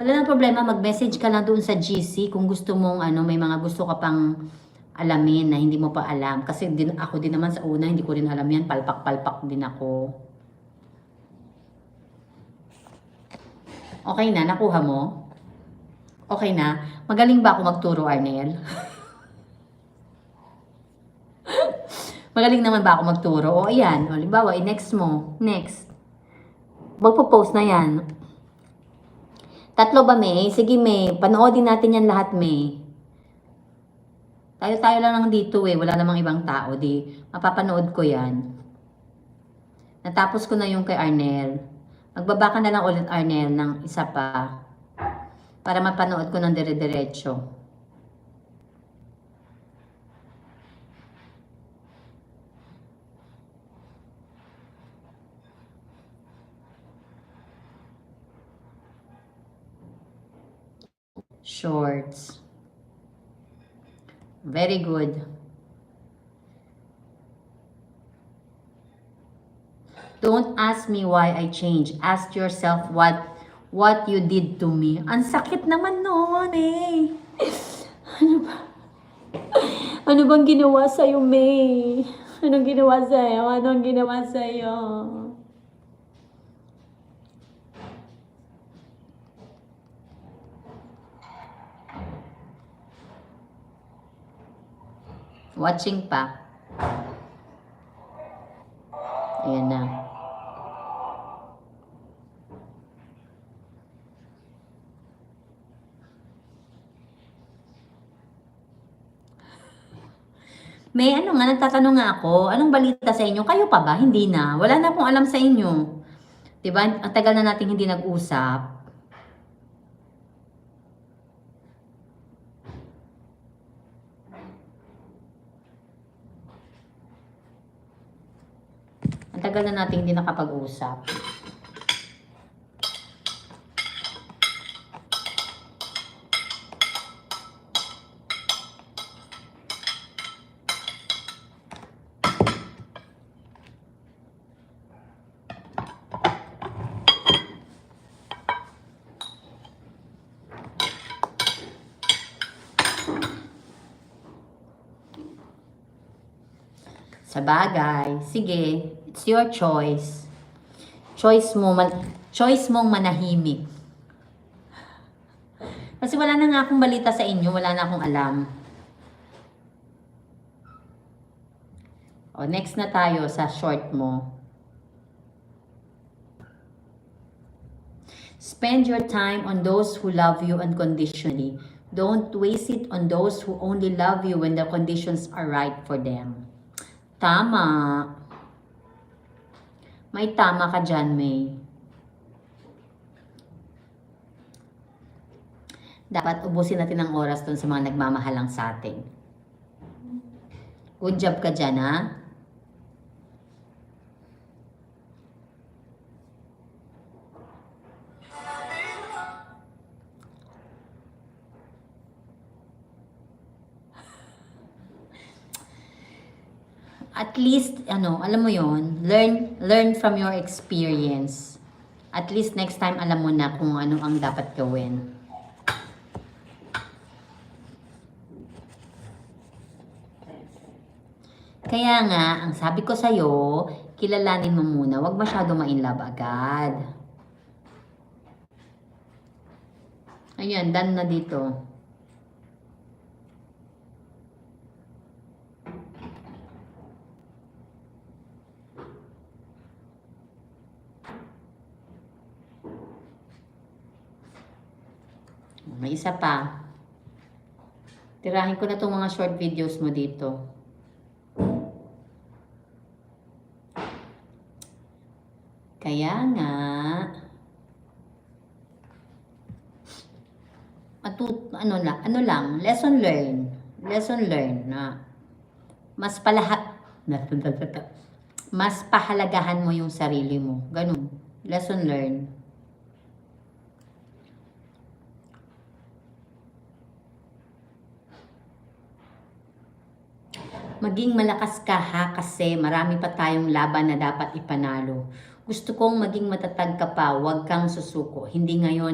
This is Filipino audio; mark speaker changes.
Speaker 1: Wala nang problema, mag-message ka lang doon sa GC kung gusto mong ano, may mga gusto ka pang alamin na hindi mo pa alam. Kasi ako din naman sa una, hindi ko rin alam yan. Palpak-palpak din ako. Okay na? Nakuha mo? Okay na? Magaling ba ako magturo, Arnel? Magaling naman ba ako magturo? O, ayan. O, halimbawa, i-next mo. Next. Magpo-post na yan. Tatlo ba, May? Sige, May. Panoodin natin yan lahat, May. Tayo-tayo lang lang dito eh. Wala namang ibang tao. Di, mapapanood ko yan. Natapos ko na yung kay Arnel. Magbaba ka na lang ulit, Arnel, ng isa pa. Para mapanood ko ng dire-diretso. Shorts. Very good. Don't ask me why I changed. Ask yourself what you did to me. Ang sakit naman noon eh. Ano ba? Ano bang ginawa sa'yo, May? Anong ginawa sa'yo? Anong ginawa sa'yo? Watching pa. Ayan na. May ano nga, nagtatanong nga ako, anong balita sa inyo? Kayo pa ba? Hindi na. Wala na akong alam sa inyo. Diba? Ang tagal na natin hindi nag-usap. Ang tagal na natin hindi nakapag-usap. Sa bagay, sige, it's your choice. Choice mong manahimik. Kasi wala na nga akong balita sa inyo, wala na akong alam. O, next na tayo sa short mo. Spend your time on those who love you unconditionally. Don't waste it on those who only love you when the conditions are right for them. Tama. May tama ka dyan, May. Dapat ubusin natin ang oras dun sa mga nagmamahalang sa atin. Good job ka dyan, ha? At least, alam mo yon, learn from your experience. At least next time alam mo na kung ano ang dapat gawin. Kaya nga, ang sabi ko sa'yo, kilalanin mo muna, huwag masyado ma-inlove agad. Ayan, done na dito. May isa pa. Tirahin ko na itong mga short videos mo dito. Kaya nga, lesson learn na mas pahalagahan mo yung sarili mo. Ganun. Lesson learn. Maging malakas ka ha, kasi marami pa tayong laban na dapat ipanalo. Gusto kong maging matatag ka pa, huwag kang susuko. Hindi ngayon.